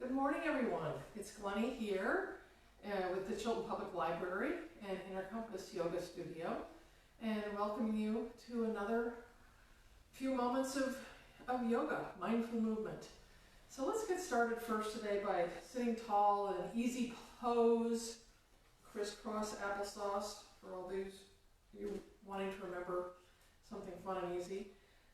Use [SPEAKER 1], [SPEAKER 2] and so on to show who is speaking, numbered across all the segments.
[SPEAKER 1] Good morning, everyone. It's Glenny here with the Chilton Public Library and Inner Compass Yoga Studio, and welcoming you to another few moments of yoga, mindful movement. So let's get started first today by sitting tall in an easy pose, crisscross applesauce for all those you wanting to remember something fun and easy.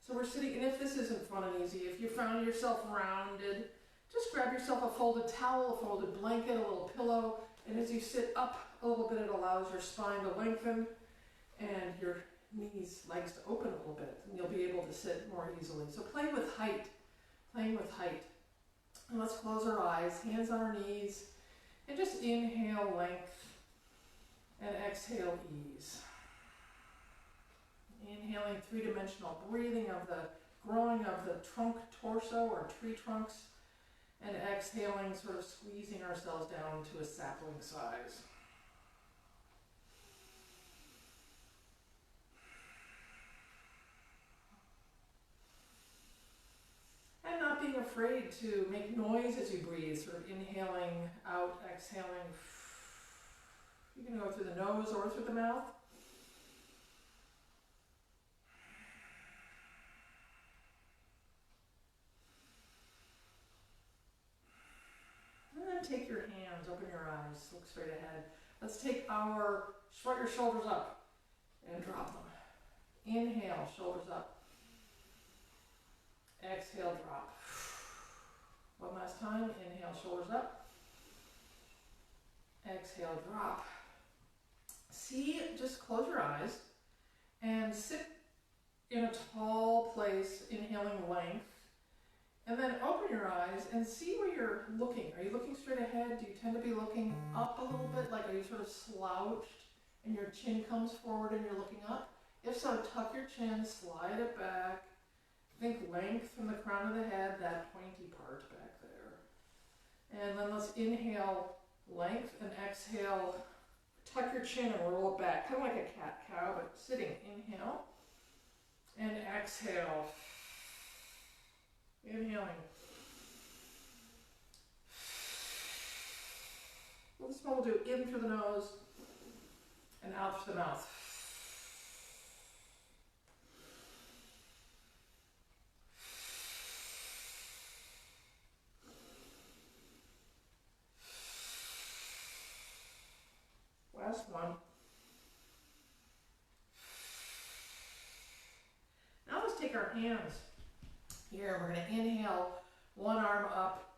[SPEAKER 1] So we're sitting, and if this isn't fun and easy, if you found yourself rounded, just grab yourself a folded towel, a folded blanket, a little pillow, and as you sit up a little bit, it allows your spine to lengthen and your knees, legs to open a little bit, and you'll be able to sit more easily. So play with height, playing with height. And let's close our eyes, hands on our knees, and just inhale length and exhale ease. Inhaling three-dimensional breathing of the growing of the trunk, torso, or tree trunks, and exhaling, sort of squeezing ourselves down to a sapling size. And not being afraid to make noise as you breathe, sort of inhaling out, exhaling. You can go through the nose or through the mouth. Take your hands, open your eyes, look straight ahead. Let's take strut your shoulders up and drop them. Inhale, shoulders up. Exhale, drop. One last time, inhale, shoulders up. Exhale, drop. See, just close your eyes and sit in a tall place, inhaling length. And then open your eyes and see where you're looking. Are you looking straight ahead? Do you tend to be looking up a little bit? Like, are you sort of slouched and your chin comes forward and you're looking up? If so, tuck your chin, slide it back. Think length from the crown of the head, that pointy part back there. And then let's inhale length and exhale. Tuck your chin and roll it back, kind of like a cat-cow, but sitting. Inhale and exhale. Inhaling. Well, this one we'll do in through the nose and out through the mouth. Last one. Now let's take our hands. Here, we're going to inhale, one arm up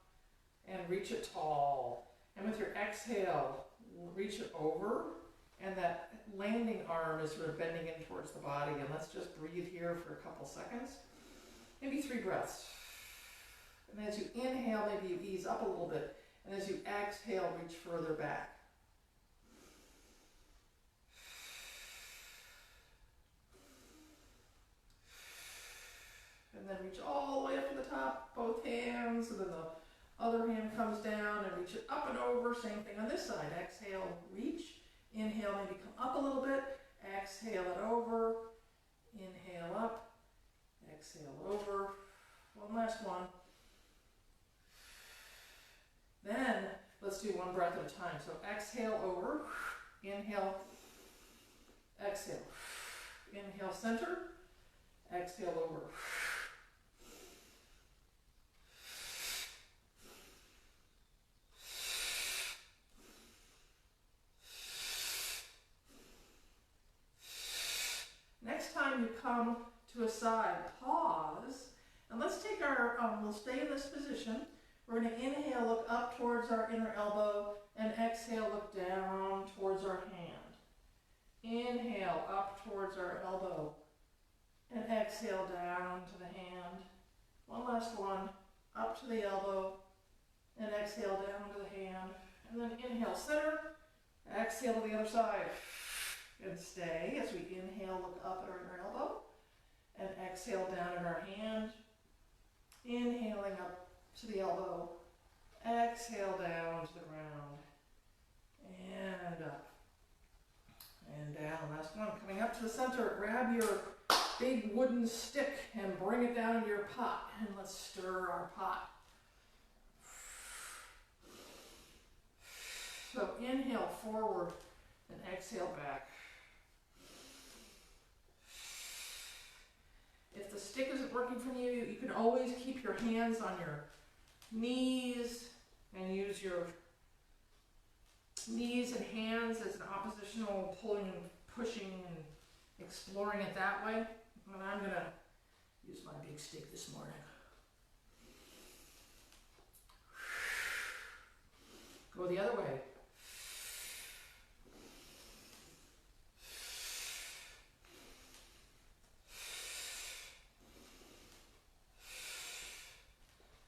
[SPEAKER 1] and reach it tall. And with your exhale, reach it over, and that landing arm is sort of bending in towards the body. And let's just breathe here for a couple seconds, maybe 3 breaths. And as you inhale, maybe you ease up a little bit. And as you exhale, reach further back. And then reach all the way up to the top, both hands, and then the other hand comes down and reach it up and over. Same thing on this side. Exhale, reach. Inhale, maybe come up a little bit. Exhale it over. Inhale up. Exhale over. One last one. Then let's do one breath at a time. So exhale over. Inhale. Exhale. Inhale, center. Exhale over. Next time you come to a side, pause, and let's take we'll stay in this position. We're going to inhale, look up towards our inner elbow, and exhale, look down towards our hand. Inhale, up towards our elbow, and exhale down to the hand. One last one, up to the elbow, and exhale down to the hand. And then inhale, center, exhale to the other side. And stay as we inhale, look up at our inner elbow, and exhale down at our hand. Inhaling up to the elbow, exhale down to the ground, and up, and down. Last one, coming up to the center, grab your big wooden stick and bring it down into your pot, and let's stir our pot. inhale forward and exhale back. If the stick isn't working for you, you can always keep your hands on your knees and use your knees and hands as an oppositional pulling and pushing and exploring it that way. And I'm going to use my big stick this morning. Go the other way.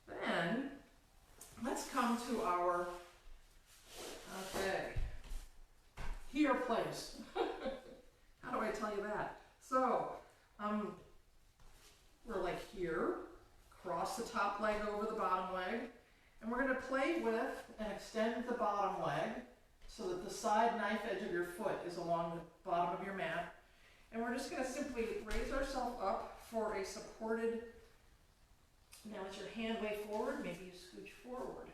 [SPEAKER 1] Then, let's come to our, here place. How do I tell you that? So, we're like here, cross the top leg over the bottom leg, and we're going to play with and extend the bottom leg so that the side knife edge of your foot is along the bottom of your mat. And we're just going to simply raise ourselves up for a supported, now with your hand way forward, maybe you scooch forward.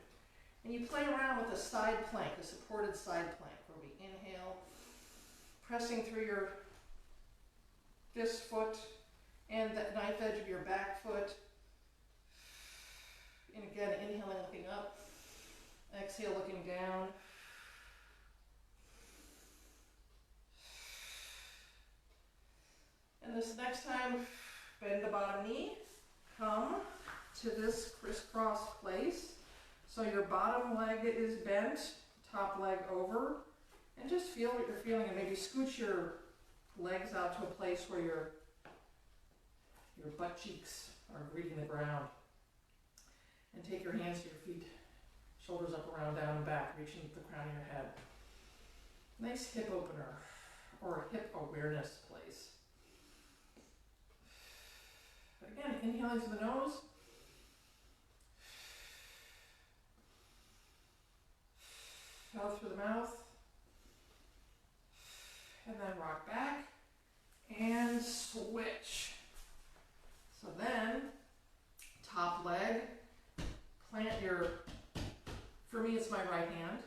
[SPEAKER 1] And you play around with a side plank, a supported side plank, where we inhale, pressing through your this foot and the knife edge of your back foot. And again, inhaling, looking up. Exhale, looking down. And this next time, bend the bottom knee. Come to this crisscross place. So your bottom leg is bent, top leg over. And just feel what you're feeling, and maybe scooch your legs out to a place where your butt cheeks are greeting the ground. And take your hands to your feet, shoulders up, around, down, and back, reaching the crown of your head. Nice hip opener, or hip awareness place. But again, inhaling through the nose. Out through the mouth. And then rock back and switch. So then, top leg, plant your, for me it's my right hand,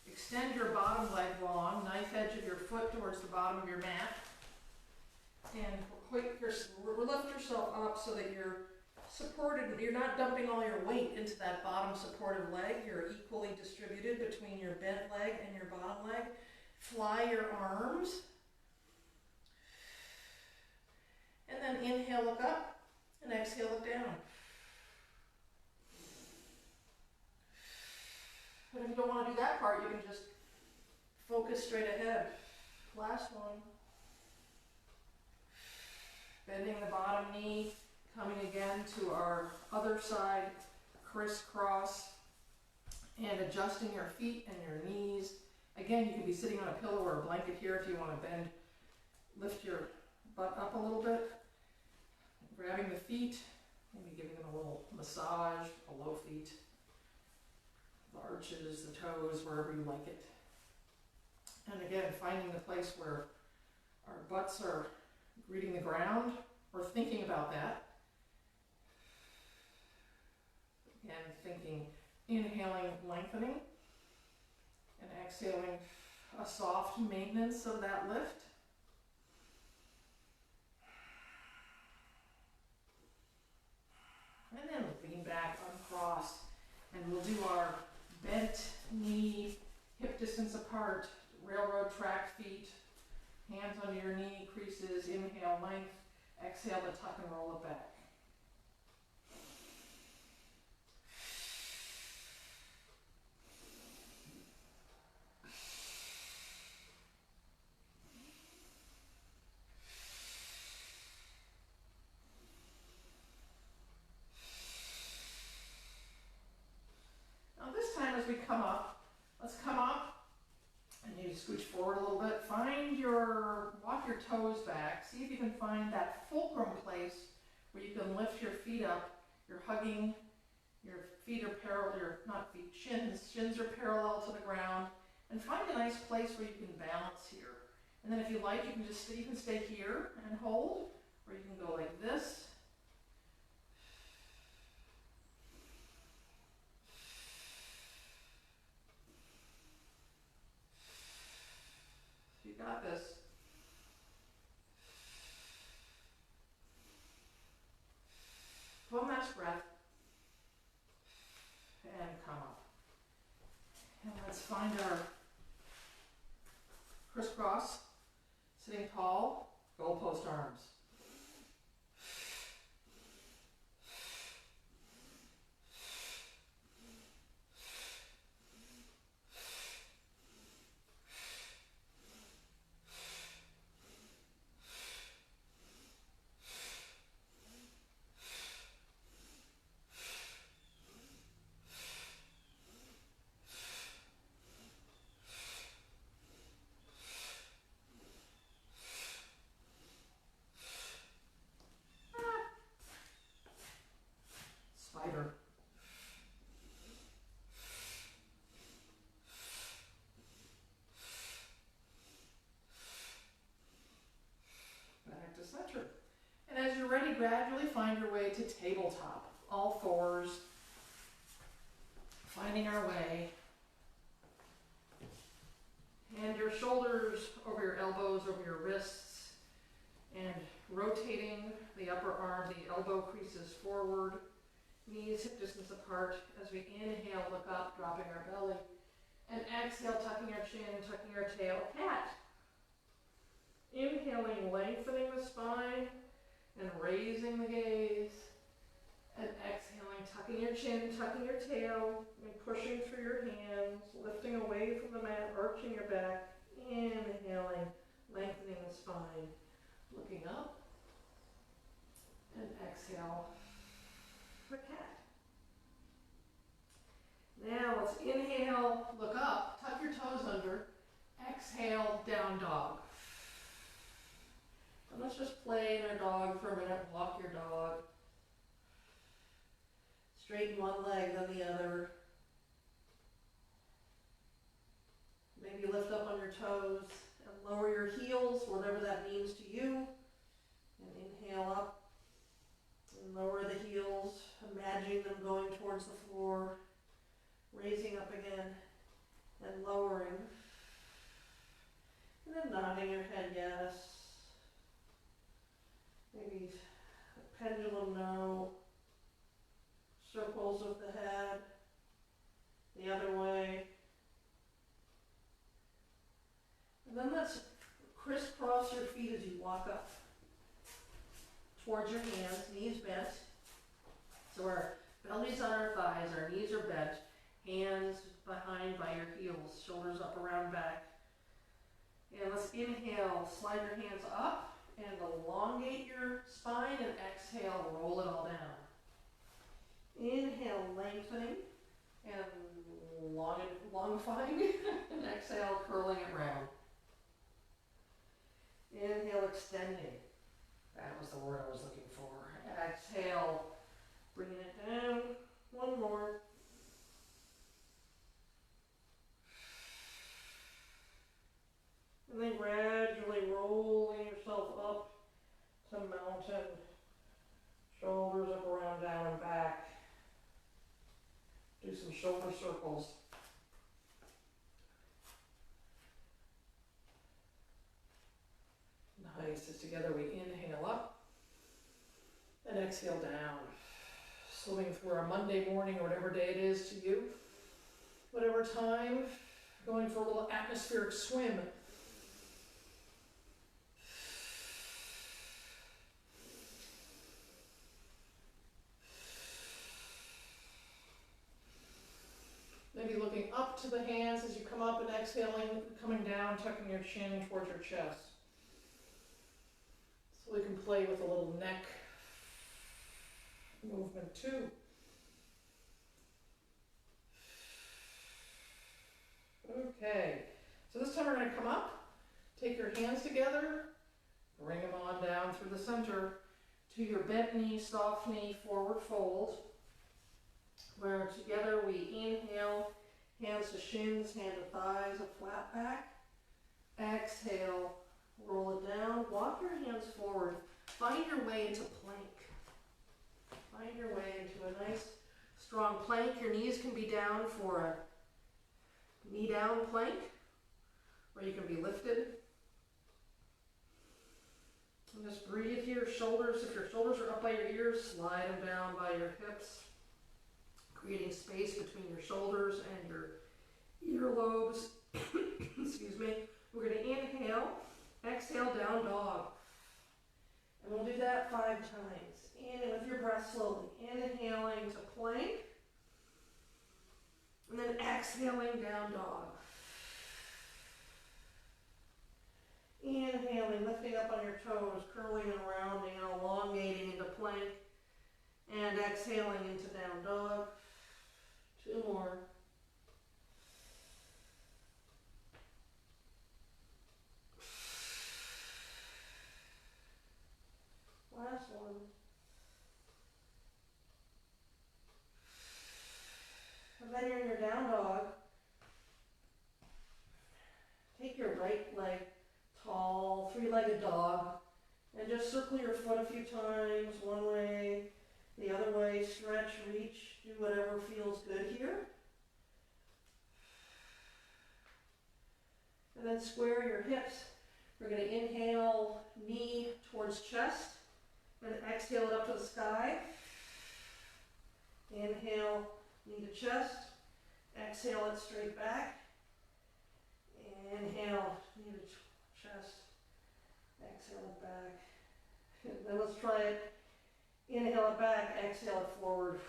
[SPEAKER 1] extend your bottom leg long, knife edge of your foot towards the bottom of your mat, and lift yourself up so that you're supported, you're not dumping all your weight into that bottom supportive leg, you're equally distributed between your bent leg and your bottom leg. Fly your arms. And then inhale, look up, and exhale, look down. But if you don't want to do that part, you can just focus straight ahead. Last one. Bending the bottom knee, coming again to our other side, crisscross, and adjusting your feet and your knees. Again, you can be sitting on a pillow or a blanket here if you want to bend, lift your butt up a little bit. Grabbing the feet, maybe giving them a little massage, below feet, the arches, the toes, wherever you like it. And again, finding the place where our butts are greeting the ground, or thinking about that. Again, thinking, inhaling, lengthening, and exhaling a soft maintenance of that lift. And then lean back, uncross, and we'll do our bent knee, hip distance apart, railroad track feet, hands under your knee, creases, inhale, length, exhale to tuck and roll it back. As we come up, let's come up and maybe scooch forward a little bit. Walk your toes back. See if you can find that fulcrum place where you can lift your feet up. You're hugging, your feet are parallel, shins are parallel to the ground. And find a nice place where you can balance here. And then if you like, you can stay here and hold, or you can go like this. got this. One last breath. And come up. And let's find our crisscross, sitting tall, goalpost arms. Spider. Back to center. And as you're ready, gradually find your way to tabletop. All fours. Finding our way. And your shoulders over your elbows, over your wrists. And rotating the upper arm, the elbow creases forward. Knees hip distance apart. As we inhale, look up, dropping our belly. And exhale, tucking our chin, tucking our tail. Cat. Inhaling, lengthening the spine and raising the gaze. And exhaling, tucking your chin, tucking your tail, and pushing through your hands, lifting away from the mat, arching your back. Inhaling, lengthening the spine. Looking up. And exhale. For cat. Now let's inhale, look up, tuck your toes under, exhale, down dog. And let's just play in our dog for a minute, walk your dog. Straighten one leg, then the other. Maybe lift up on your toes and lower your heels, whatever that means to you. And inhale up. And lower the heels, imagining them going towards the floor, raising up again, and lowering. And then nodding your head yes. Maybe a pendulum no. Circles with the head, the other way. And then let's crisscross your feet as you walk up. Towards your hands, knees bent. So our belly's on our thighs, our knees are bent, hands behind by your heels, shoulders up around back. And let's inhale, slide your hands up and elongate your spine, and exhale, roll it all down. Inhale, lengthening and longifying, and exhale, curling it round. Inhale, extending. That was the word I was looking for. Exhale, bringing it down. One more. And then gradually rolling yourself up to mountain. Shoulders up, around, down, and back. Do some shoulder circles. Nice. As together we inhale up and exhale down. Swimming through our Monday morning or whatever day it is to you. Whatever time. Going for a little atmospheric swim. Maybe looking up to the hands as you come up and exhaling, coming down, tucking your chin towards your chest. So we can play with a little neck movement too. Okay, so this time we're going to come up, take your hands together, bring them on down through the center to your bent knee, soft knee, forward fold. Where together we inhale, hands to shins, hand to thighs, a flat back. Exhale, roll it down, walk your hands forward. Find your way into plank. Find your way into a nice, strong plank. Your knees can be down for a knee down plank, or you can be lifted. And just breathe here. Shoulders, if your shoulders are up by your ears, slide them down by your hips, creating space between your shoulders and your earlobes. Excuse me. We're going to inhale, exhale, down dog. And we'll do that 5 times. In with your breath slowly. Inhaling to plank. And then exhaling, down dog. Inhaling, lifting up on your toes, curling and rounding and elongating into plank. And exhaling into down dog. 2 more. Last one. And then you're in your down dog. Take your right leg, tall, 3-legged dog, and just circle your foot a few times, one way, the other way, stretch, reach, do whatever feels good here. And then square your hips. We're going to inhale, knee towards chest, and exhale it up to the sky. Inhale, knee to chest, exhale it straight back. Inhale, knee to chest, exhale it back. Then let's try it. Inhale it back, exhale it forward,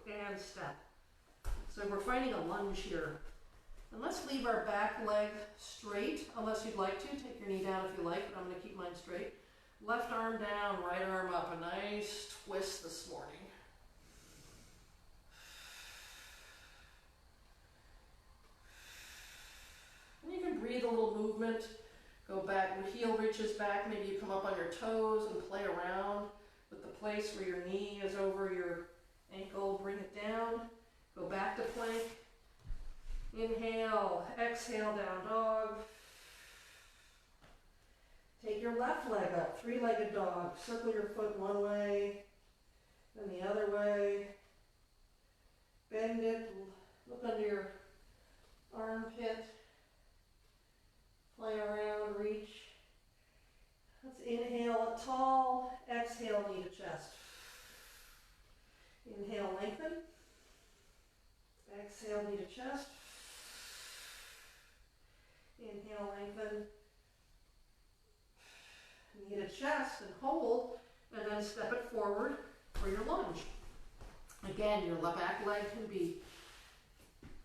[SPEAKER 1] and step. So we're finding a lunge here. And let's leave our back leg straight, unless you'd like to. Take your knee down if you like, but I'm going to keep mine straight. Left arm down, right arm up. A nice twist this morning. And you can breathe a little movement. Go back, the heel reaches back. Maybe you come up on your toes and play around with the place where your knee is over your ankle. Bring it down. Go back to plank. Inhale, exhale, down dog. Take your left leg up, 3-legged dog. Circle your foot one way, then the other way. Bend it, look under your armpit. Play around, reach. Let's inhale it tall, exhale, knee to chest. Inhale, lengthen. Exhale, knee to chest. Inhale, lengthen. Knee to chest and hold, and then step it forward for your lunge. Again, your back leg can be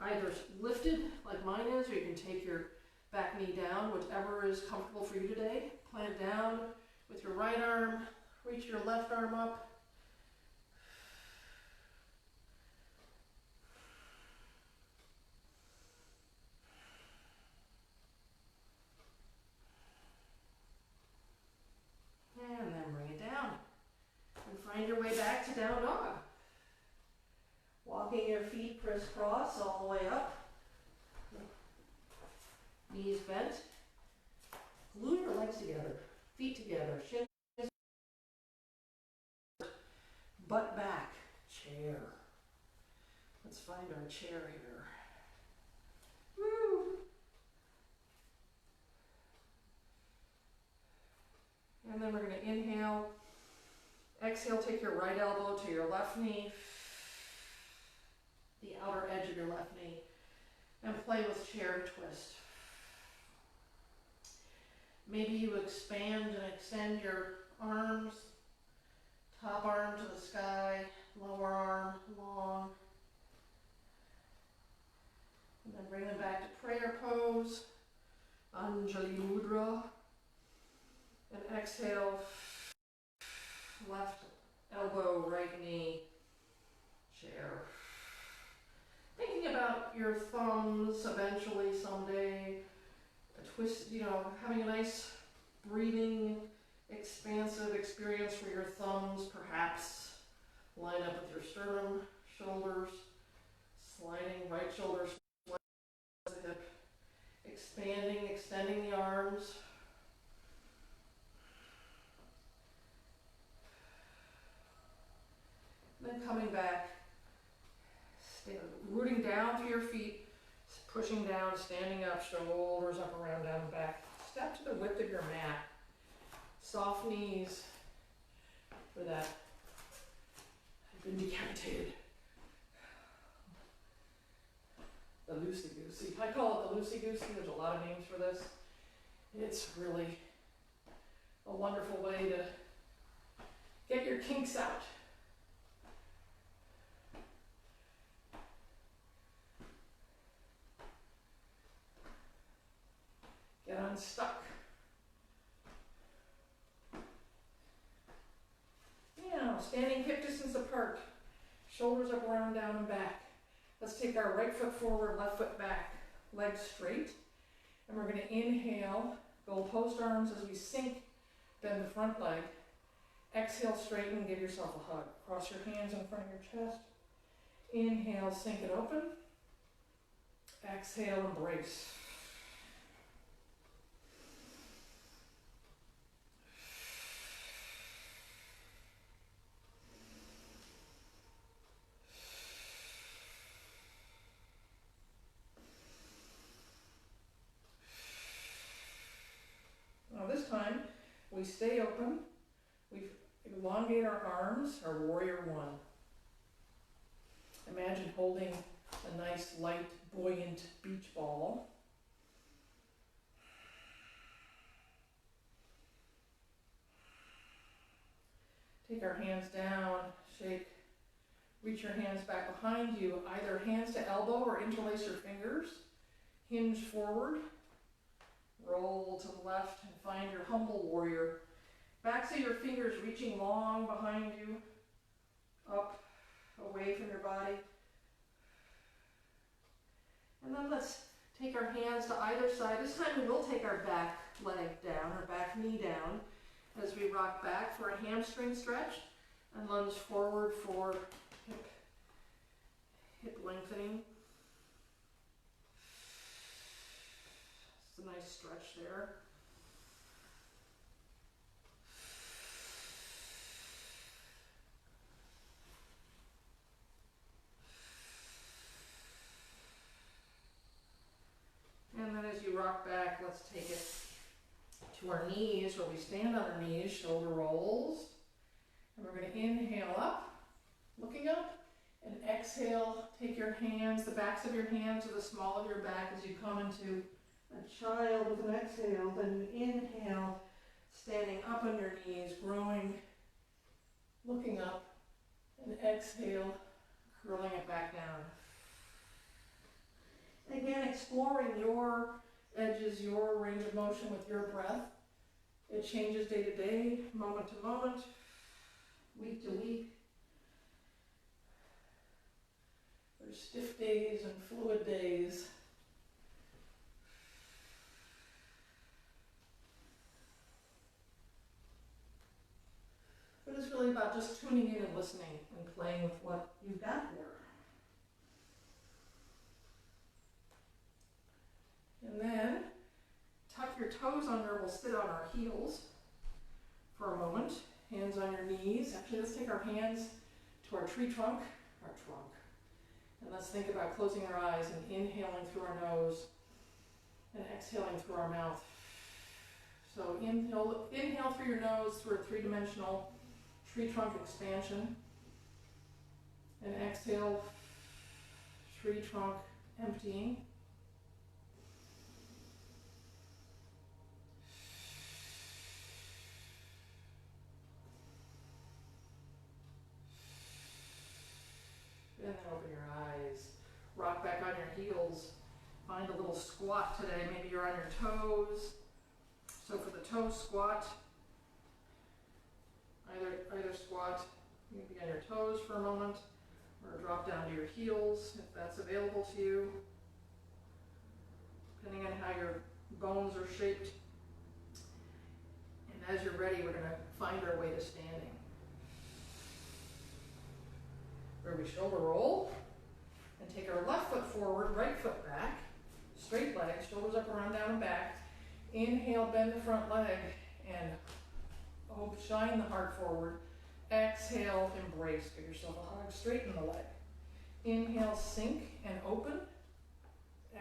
[SPEAKER 1] either lifted like mine is, or you can take your back knee down, whichever is comfortable for you today. Plant down with your right arm, reach your left arm up. And then bring it down. And find your way back to down dog. Walking your feet crisscross all the way up. Knees bent. Glue your legs together. Feet together. Shins. Butt back. Chair. Let's find our chair here. Woo! And then we're going to inhale. Exhale, take your right elbow to your left knee. The outer edge of your left knee. And play with chair twist. Maybe you expand and extend your arms. Top arm to the sky, lower arm long. And then bring them back to prayer pose. Anjali Mudra. And exhale, left elbow, right knee, chair. Thinking about your thumbs eventually someday, a twist, having a nice breathing, expansive experience where your thumbs perhaps line up with your sternum, shoulders, sliding right shoulder, the hip, expanding, extending the arms. Then coming back, rooting down through your feet, pushing down, standing up, shoulders up, around, down, back. Step to the width of your mat. Soft knees for that. I've been decapitated. The loosey-goosey. I call it the loosey-goosey. There's a lot of names for this. It's really a wonderful way to get your kinks out. Get unstuck. Now, standing hip distance apart. Shoulders up, around, down, and back. Let's take our right foot forward, left foot back, legs straight. And we're going to inhale, goal post arms as we sink, bend the front leg. Exhale, straighten, give yourself a hug. Cross your hands in front of your chest. Inhale, sink it open. Exhale, embrace. Now this time, we stay open. We elongate our arms, our warrior one. Imagine holding a nice, light, buoyant beach ball. Take our hands down, shake, reach your hands back behind you, either hands to elbow or interlace your fingers. Hinge forward, roll to the left and find your humble warrior. Backs of your fingers reaching long behind you, up, away from your body. And then let's take our hands to either side. This time we will take our back leg down, our back knee down, as we rock back for a hamstring stretch and lunge forward for hip lengthening. It's a nice stretch there. And then as you rock back, let's take it to our knees, where we stand on our knees, shoulder rolls. And we're going to inhale up, looking up, and exhale, take your hands, the backs of your hands to the small of your back as you come into a child with an exhale. Then you inhale, standing up on your knees, growing, looking up, and exhale, curling it back down. Again, exploring your edges, your range of motion with your breath. It changes day to day, moment to moment, week to week. There's stiff days and fluid days. But it's really about just tuning in and listening and playing with what you've got there. And then tuck your toes under. We'll sit on our heels for a moment. Hands on your knees. Actually, let's take our hands to our tree trunk, and let's think about closing our eyes and inhaling through our nose and exhaling through our mouth. So inhale through your nose through a three-dimensional tree trunk expansion, and exhale, tree trunk emptying. And then open your eyes. Rock back on your heels. Find a little squat today. Maybe you're on your toes. So for the toe squat, either squat, you can be on your toes for a moment, or drop down to your heels if that's available to you, depending on how your bones are shaped. And as you're ready, we're going to find our way to standing. Where we shoulder roll and take our left foot forward, right foot back, straight legs, shoulders up, around, down, and back. Inhale, bend the front leg and shine the heart forward. Exhale, embrace, give yourself a hug, straighten the leg. Inhale, sink and open.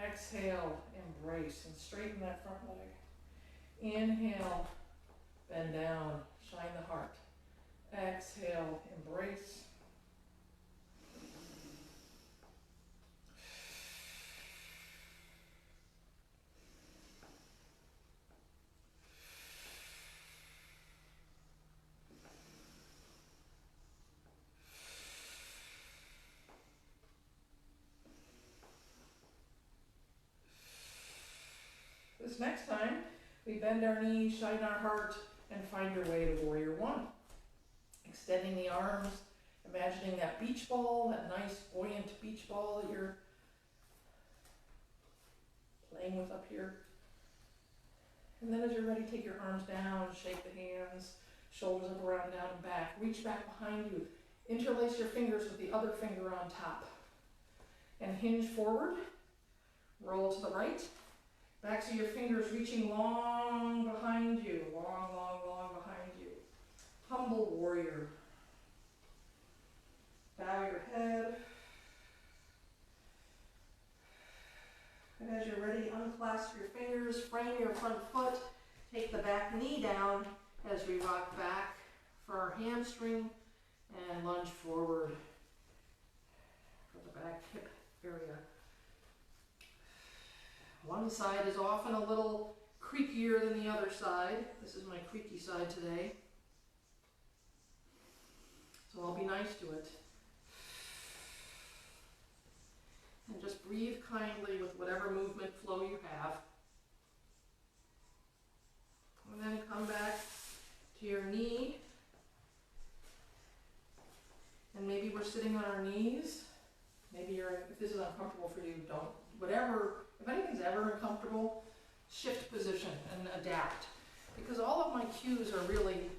[SPEAKER 1] Exhale, embrace and straighten that front leg. Inhale, Bend down, shine the heart. Exhale, embrace. This next time, we bend our knees, shine our heart, and find your way to Warrior One. Extending the arms, imagining that beach ball, that nice buoyant beach ball that you're playing with up here. And then as you're ready, take your arms down, shake the hands, shoulders up, around, down, and back. Reach back behind you. Interlace your fingers with the other finger on top. And hinge forward. Roll to the right. Backs of your fingers reaching long behind you. Long, long, long behind you. Humble warrior. Bow your head. And as you're ready, unclasp your fingers, frame your front foot, take the back knee down as we rock back for our hamstring and lunge forward for the back hip area. One side is often a little creakier than the other side. This is my creaky side today. So I'll be nice to it. And just breathe kindly with whatever movement flow you have. And then come back to your knee. And maybe we're sitting on our knees. Maybe if this is uncomfortable for you, don't. Whatever, if anything's ever uncomfortable, shift position and adapt. Because all of my cues are really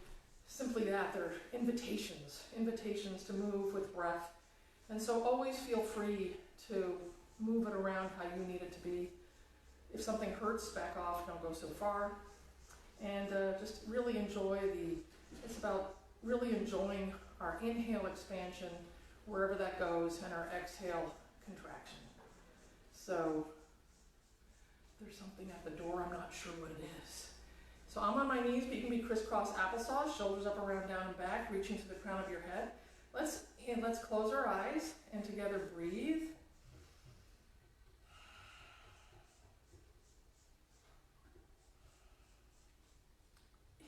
[SPEAKER 1] simply that. They're invitations to move with breath. And so always feel free to move it around how you need it to be. If something hurts, back off, don't go so far. And just really enjoy it's about really enjoying our inhale expansion, wherever that goes, and our exhale contraction. So there's something at the door, I'm not sure what it is. So I'm on my knees, but you can be crisscross applesauce, shoulders up, around, down, and back, reaching to the crown of your head. Let's close our eyes and together breathe.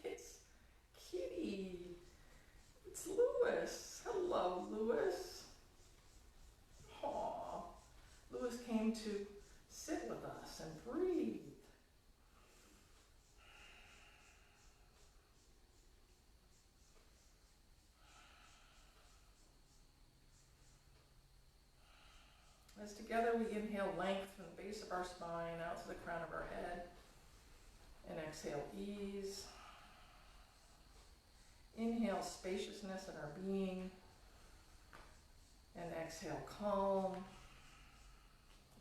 [SPEAKER 1] It's Kitty. It's Lewis. Hello, Lewis. Aw. Lewis came to sit with us and breathe. As together we inhale length from the base of our spine out to the crown of our head. And exhale ease. Inhale spaciousness in our being. And exhale calm.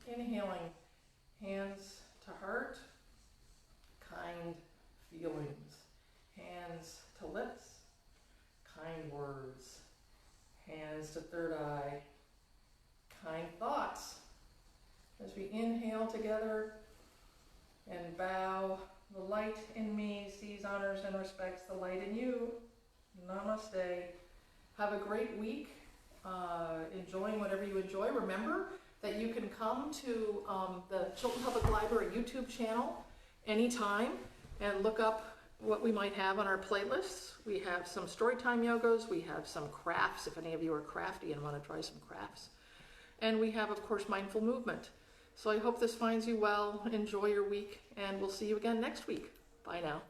[SPEAKER 1] Inhaling hands to heart. Kind feelings. Hands to lips. Kind words. Hands to third eye. Kind thoughts. As we inhale together and bow, the light in me sees, honors, and respects the light in you. Namaste. Have a great week. Enjoying whatever you enjoy. Remember that you can come to the Chilton Public Library YouTube channel anytime and look up what we might have on our playlists. We have some storytime yogas. We have some crafts, if any of you are crafty and want to try some crafts. And we have, of course, mindful movement. So I hope this finds you well. Enjoy your week, and we'll see you again next week. Bye now.